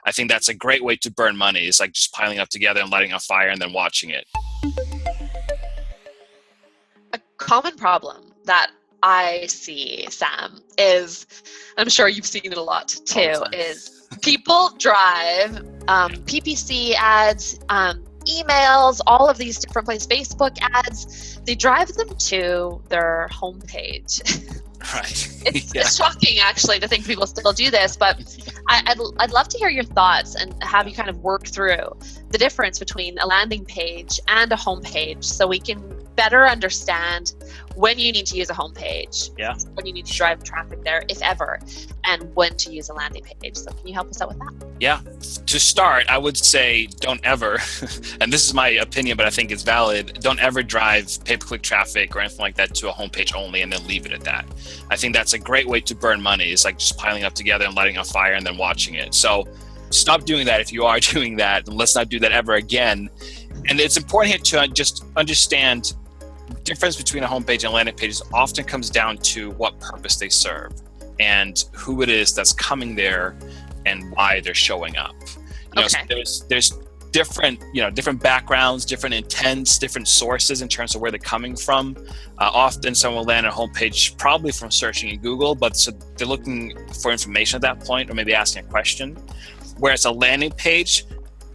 I think that's a great way to burn money. It's like just piling up together and lighting a fire and then watching it. A common problem that I see, Sam, is, I'm sure you've seen it a lot too, is people drive PPC ads, emails, all of these different places, Facebook ads, they drive them to their homepage. Right. It's shocking, actually, to think people still do this, but I'd love to hear your thoughts and have you kind of work through the difference between a landing page and a homepage so we can better understand when you need to use a homepage, when you need to drive traffic there, if ever, and when to use a landing page. So can you help us out with that? Yeah. To start, I would say don't ever, and this is my opinion, but I think it's valid, don't ever drive pay-per-click traffic or anything like that to a homepage only and then leave it at that. I think that's a great way to burn money. It's like just piling up together and lighting a fire and then watching it. So stop doing that if you are doing that, and let's not do that ever again. And it's important here to just understand the difference between a homepage and a landing page often comes down to what purpose they serve and who it is that's coming there and why they're showing up. So there's different, different backgrounds, different intents, different sources in terms of where they're coming from. Often someone will land on a homepage probably from searching in Google, but so they're looking for information at that point or maybe asking a question. Whereas a landing page,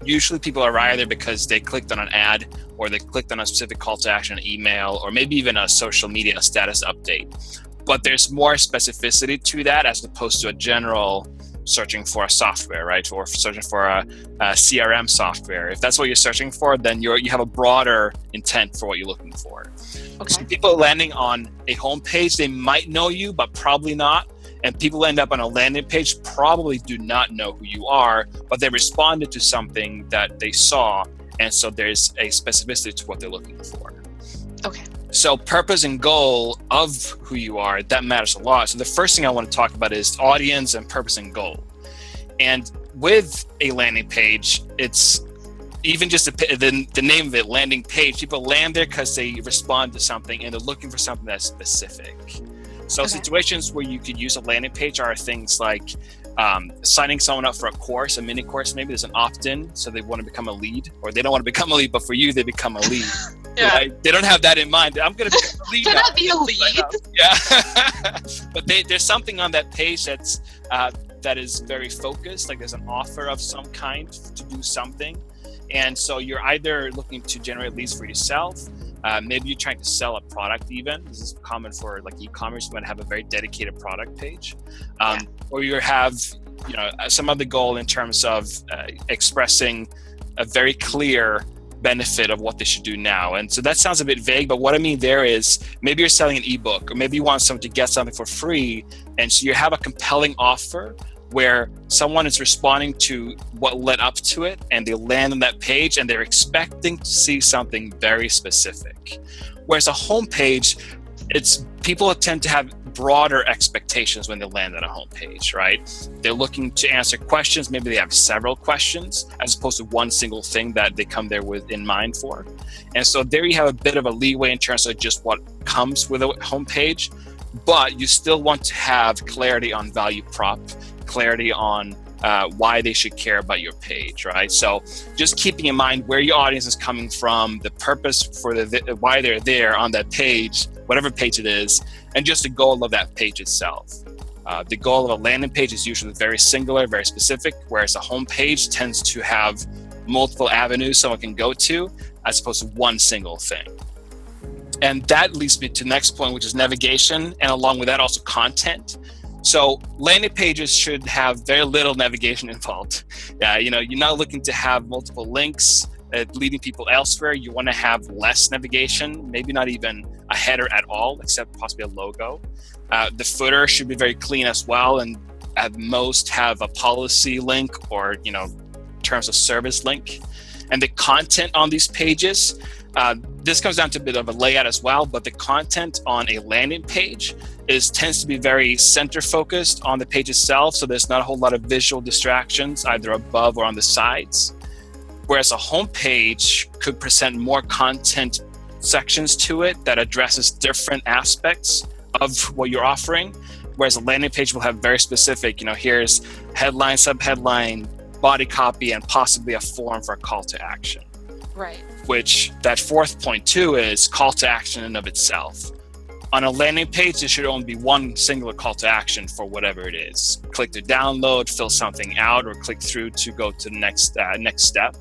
usually people arrive there because they clicked on an ad or they clicked on a specific call to action, an email, or maybe even a social media status update. But there's more specificity to that as opposed to a general searching for a software, right? Or searching for a CRM software. If that's what you're searching for, then you have a broader intent for what you're looking for. Okay. So people landing on a homepage, they might know you, but probably not. And people end up on a landing page probably do not know who you are, but they responded to something that they saw. And so there's a specificity to what they're looking for. Okay. So purpose and goal of who you are, that matters a lot. So the first thing I want to talk about is audience and purpose and goal. And with a landing page, it's even just the name of it, landing page. People land there because they respond to something and they're looking for something that's specific. So situations where you could use a landing page are things like signing someone up for a course, a mini course, maybe there's an opt-in, so they want to become a lead, or they don't want to become a lead, but for you, they become a lead. Right? They don't have that in mind. I'm going to become a lead. Can I be a lead? But there's something on that page that is very focused, like there's an offer of some kind to do something. And so you're either looking to generate leads for yourself, maybe you're trying to sell a product even. This is common for like e-commerce. You want to have a very dedicated product page. Or you have some other goal in terms of expressing a very clear benefit of what they should do now. And so that sounds a bit vague, but what I mean there is maybe you're selling an ebook, or maybe you want someone to get something for free. And so you have a compelling offer where someone is responding to what led up to it, and they land on that page and they're expecting to see something very specific. Whereas a homepage, people tend to have broader expectations when they land on a homepage, right? They're looking to answer questions. Maybe they have several questions as opposed to one single thing that they come there with in mind for. And so there you have a bit of a leeway in terms of just what comes with a homepage, but you still want to have clarity on value prop, clarity on why they should care about your page, right? So just keeping in mind where your audience is coming from, the purpose for why they're there on that page, whatever page it is, and just the goal of that page itself. The goal of a landing page is usually very singular, very specific, whereas a home page tends to have multiple avenues someone can go to as opposed to one single thing. And that leads me to the next point, which is navigation, and along with that also content. So landing pages should have very little navigation involved. You're not looking to have multiple links leading people elsewhere. You want to have less navigation, maybe not even a header at all, except possibly a logo. The footer should be very clean as well, and at most have a policy link or terms of service link. And the content on these pages, this comes down to a bit of a layout as well, but the content on a landing page tends to be very center focused on the page itself, so there's not a whole lot of visual distractions either above or on the sides. Whereas a home page could present more content sections to it that addresses different aspects of what you're offering, whereas a landing page will have very specific, here's headline, subheadline, body copy, and possibly a form for a call to action. Right. Which that fourth point too is call to action in and of itself. On a landing page, there should only be one singular call to action for whatever it is. Click to download, fill something out, or click through to go to the next step.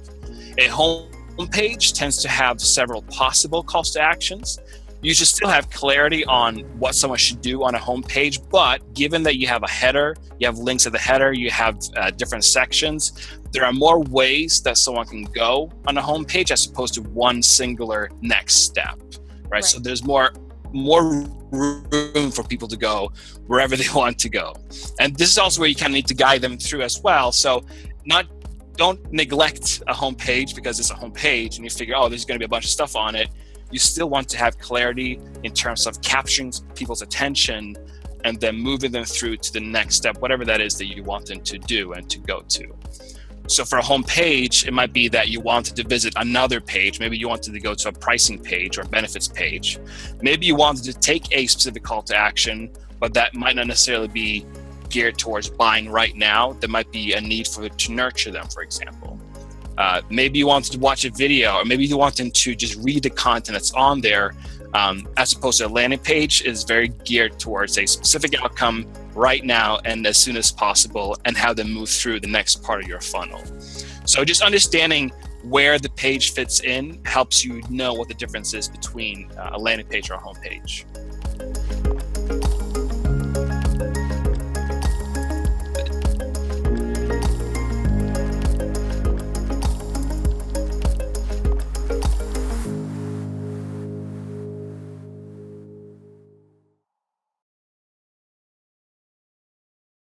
A home page tends to have several possible calls to actions. You should still have clarity on what someone should do on a home page, but given that you have a header, you have links at the header, you have different sections, there are more ways that someone can go on a home page as opposed to one singular next step, right? So there's more room for people to go wherever they want to go. And this is also where you kind of need to guide them through as well. So don't neglect a home page because it's a home page and you figure, oh, there's going to be a bunch of stuff on it. You still want to have clarity in terms of capturing people's attention and then moving them through to the next step, whatever that is that you want them to do and to go to. So for a home page, it might be that you wanted to visit another page. Maybe you wanted to go to a pricing page or benefits page. Maybe you wanted to take a specific call to action, but that might not necessarily be geared towards buying right now. There might be a need to nurture them, for example. Maybe you wanted to watch a video, or maybe you want them to just read the content that's on there, as opposed to a landing page is very geared towards a specific outcome right now and as soon as possible, and how they move through the next part of your funnel. So just understanding where the page fits in helps you know what the difference is between a landing page or a home page.